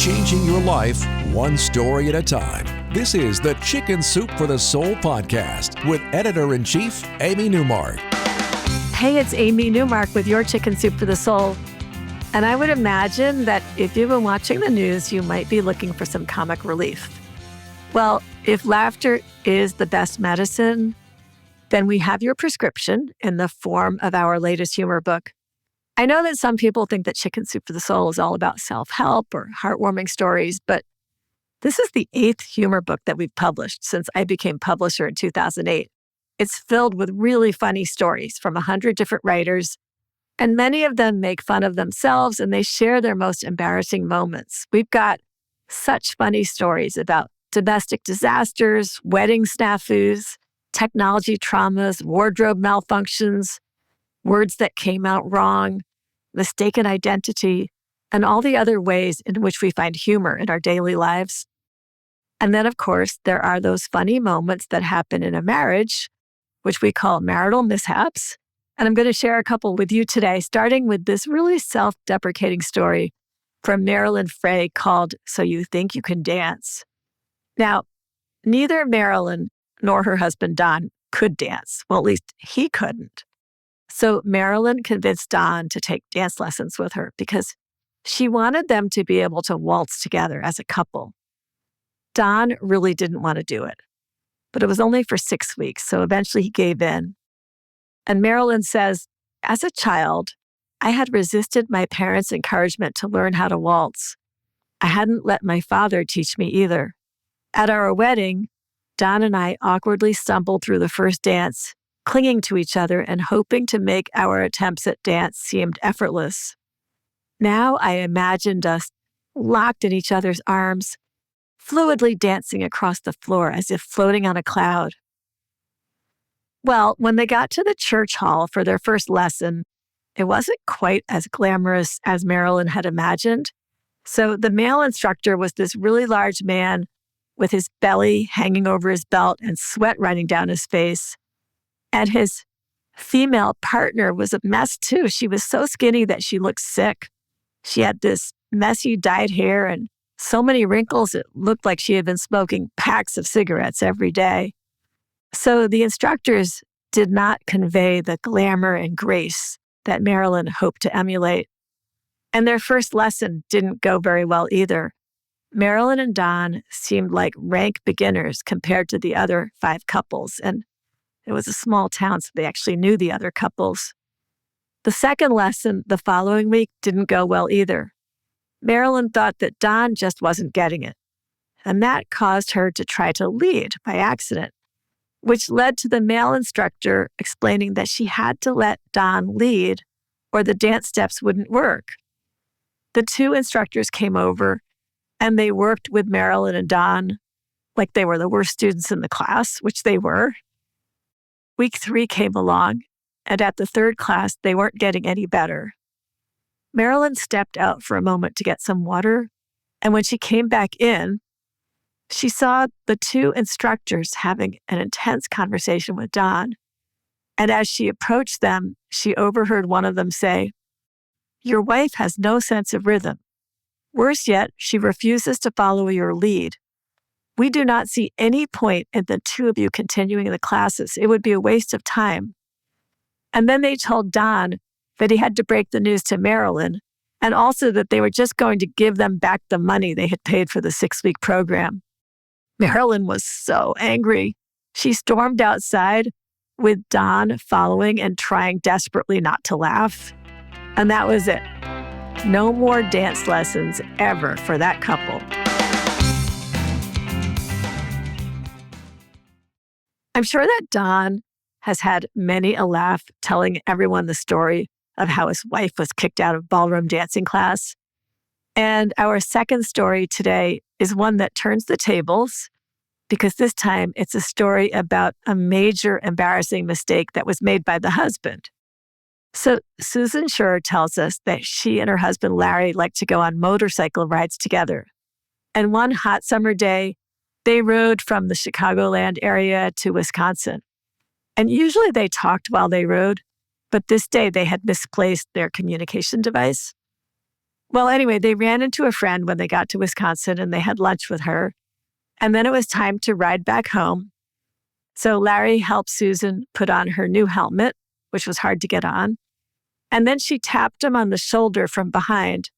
changing your life one story at a time. This is the Chicken Soup for the Soul podcast with Editor-in-Chief Amy Newmark. Hey, it's Amy Newmark with your Chicken Soup for the Soul. And I would imagine that if you've been watching the news, you might be looking for some comic relief. Well, if laughter is the best medicine, then we have your prescription in the form of our latest humor book. I know that some people think that Chicken Soup for the Soul is all about self-help or heartwarming stories, but this is the 8th humor book that we've published since I became publisher in 2008. It's filled with really funny stories from 100 different writers, and many of them make fun of themselves and they share their most embarrassing moments. We've got such funny stories about domestic disasters, wedding snafus, technology traumas, wardrobe malfunctions, words that came out wrong, mistaken identity, and all the other ways in which we find humor in our daily lives. And then, of course, there are those funny moments that happen in a marriage, which we call marital mishaps. And I'm going to share a couple with you today, starting with this really self-deprecating story from Marilyn Frey called So You Think You Can Dance. Now, neither Marilyn nor her husband Don could dance. Well, at least he couldn't. So Marilyn convinced Don to take dance lessons with her because she wanted them to be able to waltz together as a couple. Don really didn't want to do it, but it was only for 6 weeks, so eventually he gave in. And Marilyn says, as a child, I had resisted my parents' encouragement to learn how to waltz. I hadn't let my father teach me either. At our wedding, Don and I awkwardly stumbled through the first dance, clinging to each other and hoping to make our attempts at dance seemed effortless. Now I imagined us locked in each other's arms, fluidly dancing across the floor as if floating on a cloud. Well, when they got to the church hall for their first lesson, it wasn't quite as glamorous as Marilyn had imagined. So the male instructor was this really large man with his belly hanging over his belt and sweat running down his face. And his female partner was a mess too. She was so skinny that she looked sick. She had this messy dyed hair and so many wrinkles it looked like she had been smoking packs of cigarettes every day. So the instructors did not convey the glamour and grace that Marilyn hoped to emulate. And their first lesson didn't go very well either. Marilyn and Don seemed like rank beginners compared to the other 5 couples, and it was a small town, so they actually knew the other couples. The second lesson the following week didn't go well either. Marilyn thought that Don just wasn't getting it, and that caused her to try to lead by accident, which led to the male instructor explaining that she had to let Don lead or the dance steps wouldn't work. The 2 instructors came over and they worked with Marilyn and Don like they were the worst students in the class, which they were. Week 3 came along, and at the 3rd class, they weren't getting any better. Marilyn stepped out for a moment to get some water, and when she came back in, she saw the 2 instructors having an intense conversation with Don. And as she approached them, she overheard one of them say, "Your wife has no sense of rhythm. Worse yet, she refuses to follow your lead. We do not see any point in the 2 of you continuing the classes. It would be a waste of time." And then they told Don that he had to break the news to Marilyn, and also that they were just going to give them back the money they had paid for the 6-week program. Marilyn was so angry. She stormed outside with Don following and trying desperately not to laugh. And that was it. No more dance lessons ever for that couple. I'm sure that Don has had many a laugh telling everyone the story of how his wife was kicked out of ballroom dancing class. And our second story today is one that turns the tables because this time it's a story about a major embarrassing mistake that was made by the husband. So Susan Schur tells us that she and her husband Larry like to go on motorcycle rides together. And one hot summer day, they rode from the Chicagoland area to Wisconsin. And usually they talked while they rode, but this day they had misplaced their communication device. Well, anyway, they ran into a friend when they got to Wisconsin and they had lunch with her. And then it was time to ride back home. So Larry helped Susan put on her new helmet, which was hard to get on. And then she tapped him on the shoulder from behind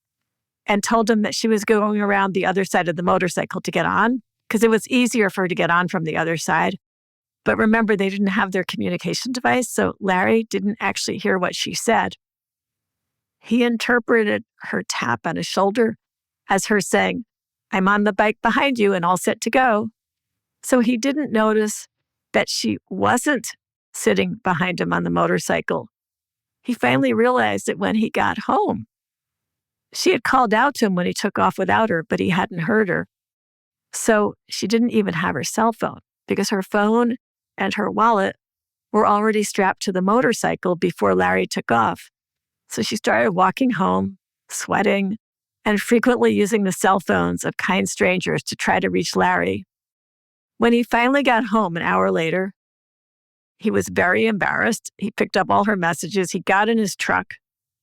and told him that she was going around the other side of the motorcycle to get on, because it was easier for her to get on from the other side. But remember, they didn't have their communication device, so Larry didn't actually hear what she said. He interpreted her tap on his shoulder as her saying, "I'm on the bike behind you and all set to go." So he didn't notice that she wasn't sitting behind him on the motorcycle. He finally realized it when he got home. She had called out to him when he took off without her, but he hadn't heard her. So she didn't even have her cell phone because her phone and her wallet were already strapped to the motorcycle before Larry took off. So she started walking home, sweating, and frequently using the cell phones of kind strangers to try to reach Larry. When he finally got home an hour later, he was very embarrassed. He picked up all her messages. He got in his truck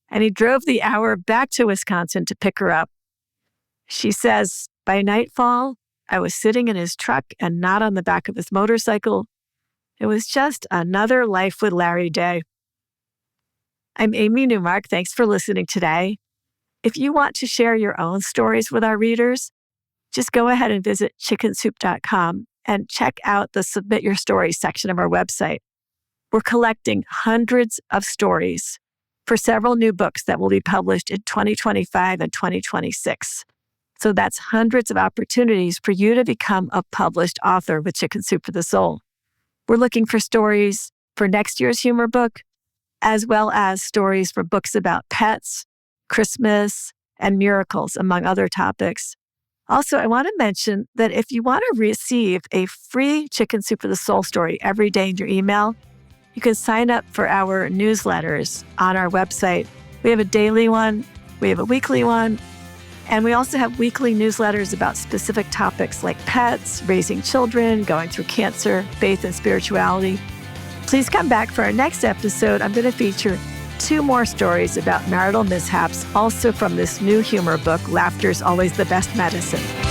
and he drove the hour back to Wisconsin to pick her up. She says, by nightfall, I was sitting in his truck and not on the back of his motorcycle. It was just another Life with Larry day. I'm Amy Newmark. Thanks for listening today. If you want to share your own stories with our readers, just go ahead and visit chickensoup.com and check out the Submit Your Stories section of our website. We're collecting hundreds of stories for several new books that will be published in 2025 and 2026. So that's hundreds of opportunities for you to become a published author with Chicken Soup for the Soul. We're looking for stories for next year's humor book, as well as stories for books about pets, Christmas, and miracles, among other topics. Also, I want to mention that if you want to receive a free Chicken Soup for the Soul story every day in your email, you can sign up for our newsletters on our website. We have a daily one, we have a weekly one, and we also have weekly newsletters about specific topics like pets, raising children, going through cancer, faith and spirituality. Please come back for our next episode. I'm going to feature 2 more stories about marital mishaps, also from this new humor book, Laughter's Always the Best Medicine.